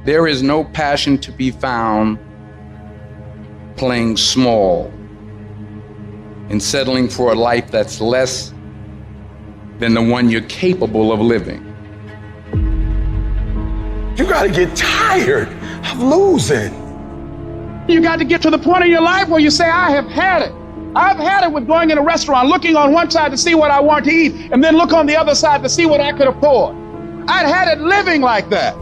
There is no passion to be found playing small and settling for a life that's less than the one you're capable of living. You gotta get tired of losing. You got to get to the point in your life where you say, I have had it. I've had it with going in a restaurant, looking on one side to see what I want to eat, and then look on the other side to see what I could afford. I'd had it living like that.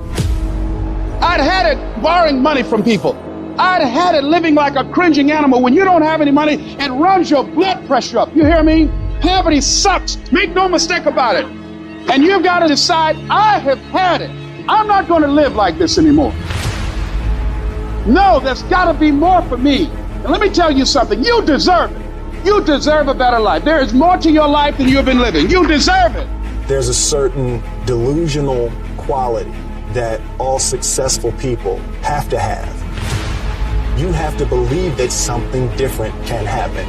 I'd had it borrowing money from people. I'd had it living like a cringing animal. When you don't have any money, it runs your blood pressure up. You hear me? Poverty sucks. Make no mistake about it. And you've got to decide, I have had it. I'm not going to live like this anymore. No, there's got to be more for me. And let me tell you something. You deserve it. You deserve a better life. There is more to your life than you've been living. You deserve it. There's a certain delusional quality that all successful people have to have. You have to believe that something different can happen.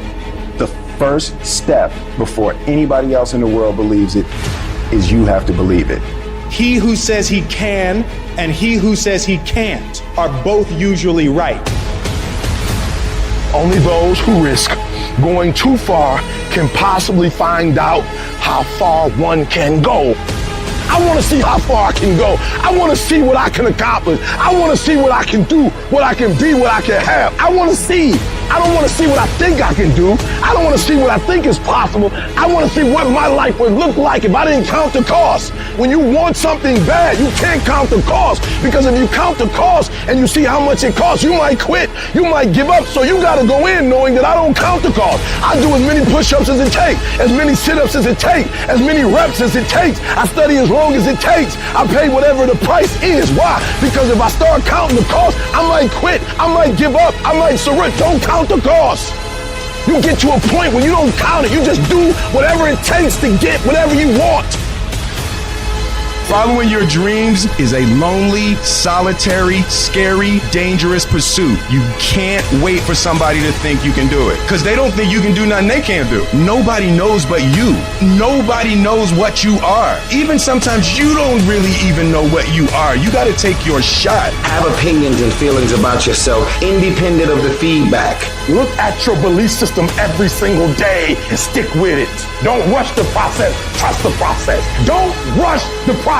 The first step before anybody else in the world believes it is you have to believe it. He who says he can and he who says he can't are both usually right. Only those who risk going too far can possibly find out how far one can go. I want to see how far I can go. I want to see what I can accomplish. I want to see what I can do, what I can be, what I can have. I want to see. I don't want to see what I think I can do. I don't want to see what I think is possible. I want to see what my life would look like if I didn't count the cost. When you want something bad, you can't count the cost, because if you count the cost and you see how much it costs, you might quit. You might give up. So you got to go in knowing that I don't count the cost. I do as many push-ups as it takes, as many sit-ups as it takes, as many reps as it takes. I study as long as it takes. I pay whatever the price is. Why? Because if I start counting the cost, I might quit. I might give up. I might surrender. Don't count the cost. You get to a point where you don't count it. You just do whatever it takes to get whatever you want. Following your dreams is a lonely, solitary, scary, dangerous pursuit. You can't wait for somebody to think you can do it, because they don't think you can do nothing they can't do. Nobody knows but you. Nobody knows what you are. Even sometimes you don't really even know what you are. You got to take your shot. Have opinions and feelings about yourself, independent of the feedback. Look at your belief system every single day and stick with it. Don't rush the process. Trust the process. Don't rush the process.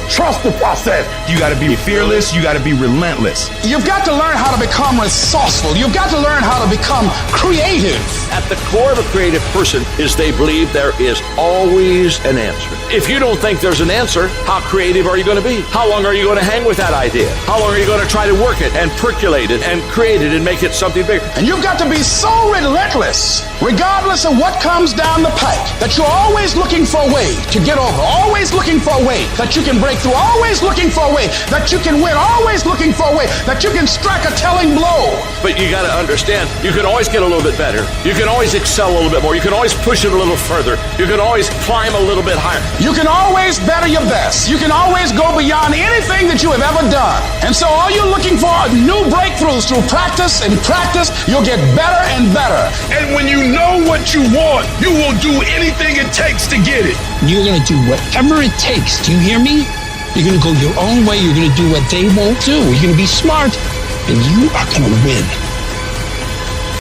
Trust the process. You got to be fearless. You got to be relentless. You've got to learn how to become resourceful. You've got to learn how to become creative. At the core of a creative person is they believe there is always an answer. If you don't think there's an answer, how creative are you going to be? How long are you going to hang with that idea? How long are you going to try to work it and percolate it and create it and make it something bigger? And you've got to be so relentless, regardless of what comes down the pike, that you're always looking for a way to get over, always looking for a way that you can break through, always looking for a way that you can win, always looking for a way that you can strike a telling blow. But you got to understand, you can always get a little bit better. You can always excel a little bit more. You can always push it a little further. You can always climb a little bit higher. You can always better your best. You can always go beyond anything that you have ever done. And so all you're looking for are new breakthroughs through practice and practice. You'll get better and better. And when you know what you want, you will do anything it takes to get it. You're going to do whatever it takes. Do you hear me? You're going to go your own way. You're going to do what they won't do. You're going to be smart, and you are going to win.